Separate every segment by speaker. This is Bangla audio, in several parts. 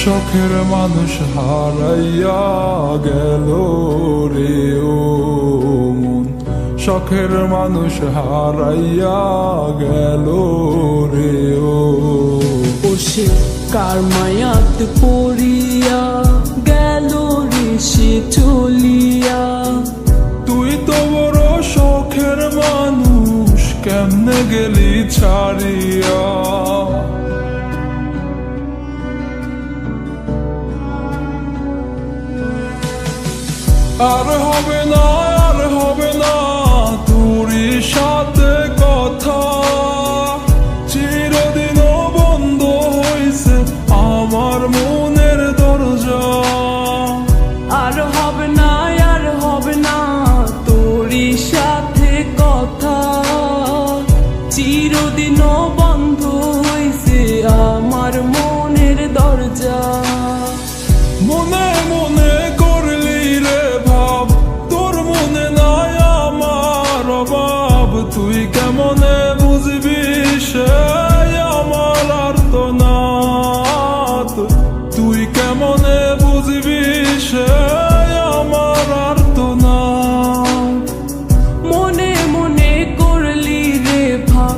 Speaker 1: শখের মানুষ হারাইয়া গেল রে ও মন, শখের মানুষ হারাইয়া গেল রে ও।
Speaker 2: সে কার মায়াত পড়িয়া গেল রে সে চলিয়া।
Speaker 1: তুই তো বড় শখের মানুষ, কেমনে গেলি ছাড়িয়া। আর হবে না, আর হবে না তোরই সাথে কথা, চিরদিনও বন্ধ হইছে আমার মনের দরজা।
Speaker 2: আর হবে না, আর হবে না তোরই সাথে কথা, চিরদিনও বন্ধ হইছে আমার মনের দরজা।
Speaker 1: মনে মনে করলি রে ভাব, তোর মনে নাই আমার অভাব। তুই কেমনে বুঝবি সে আমার আর্তনাদ, তুই কেমনে বুঝবি সে আমার আর্তনাদ।
Speaker 2: মনে মনে করলি রে ভাব,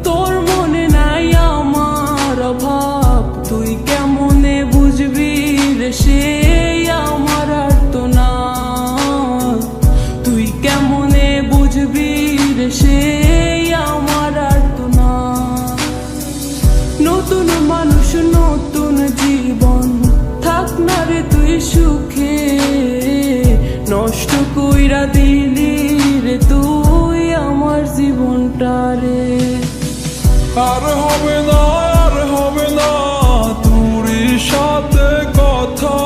Speaker 2: তোর মনে নাই আমার অভাব। তুই কেমনে বুঝবি রে সে আমার আর্তনাদ, তুই কেমনে বুঝবি রে সে আমার আর্তনাদ। নতুন মানুষ নতুন জীবন, থাক না রে তুই সুখে, নষ্ট কইরা দিলি রে তুই আমার জীবনটা রে।
Speaker 1: আর হবে না, আর হবে না তোরই সাথে কথা,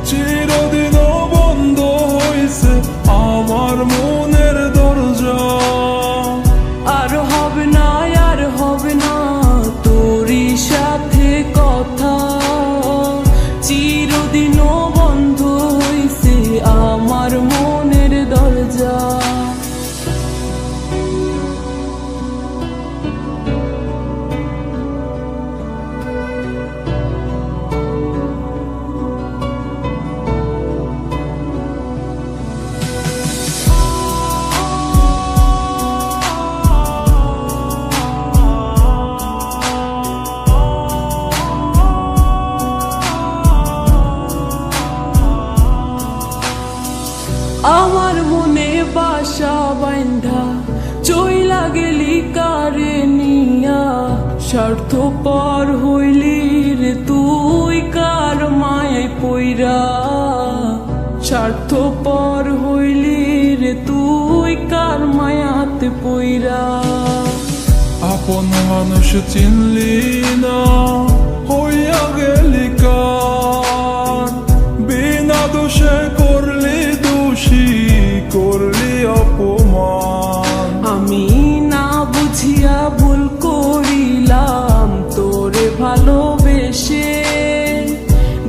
Speaker 1: চিরদিনও বন্ধ হইছে আমার মনের দরজা।
Speaker 2: আর হবে না, আর হবে না তোরই সাথে কথা, চিরদিনও বন্ধ হইছে আমার মনের দরজা। আমার মনে বাসা বাইন্ধা চইলা গেলি কারে নিয়া, স্বার্থপর হইলি রে তুই কার মায়ায় পইরা। স্বার্থপর হইলি রে তুই কার মায়াতে পইরা।
Speaker 1: আপন মানুষ চিনলি না, হইয়া গেলি কার, বিনা দোষে করলি দোষী, করলি অপমান।
Speaker 2: আমি না বুঝিয়া ভুল করিলাম তোরে ভালোবেসে,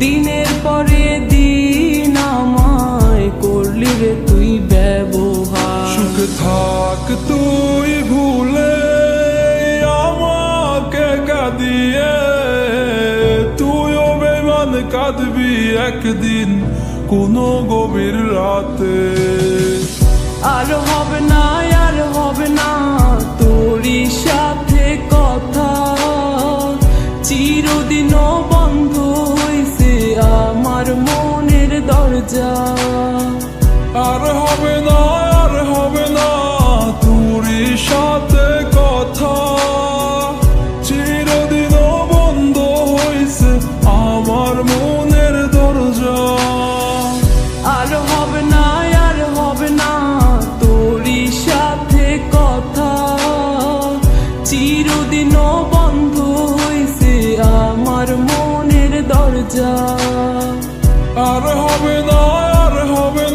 Speaker 2: দিনের পরে দিন আমায় করলি রে তুই ব্যবহার।
Speaker 1: সুখে থাক তুই ভুলে আমাকে কাঁদিয়ে, তুইও বেমান কাঁদবি একদিন কোনো গভীর রাতে।
Speaker 2: আর হবে না, আর হবে না তোরই সাথে কথা, চিরদিনও বন্ধ হইছে আমার মনের দরজা।
Speaker 1: আর হবে না, আর হবে না তোরই সাথে কথা, চিরদিনও বন্ধ হইছে আমার মনের দরজা।
Speaker 2: আর হবে না, আর হবে না তোরই সাথে কথা, চিরদিনও বন্ধ হইছে আমার মনের দরজা।
Speaker 1: আর হবে না, আর হবে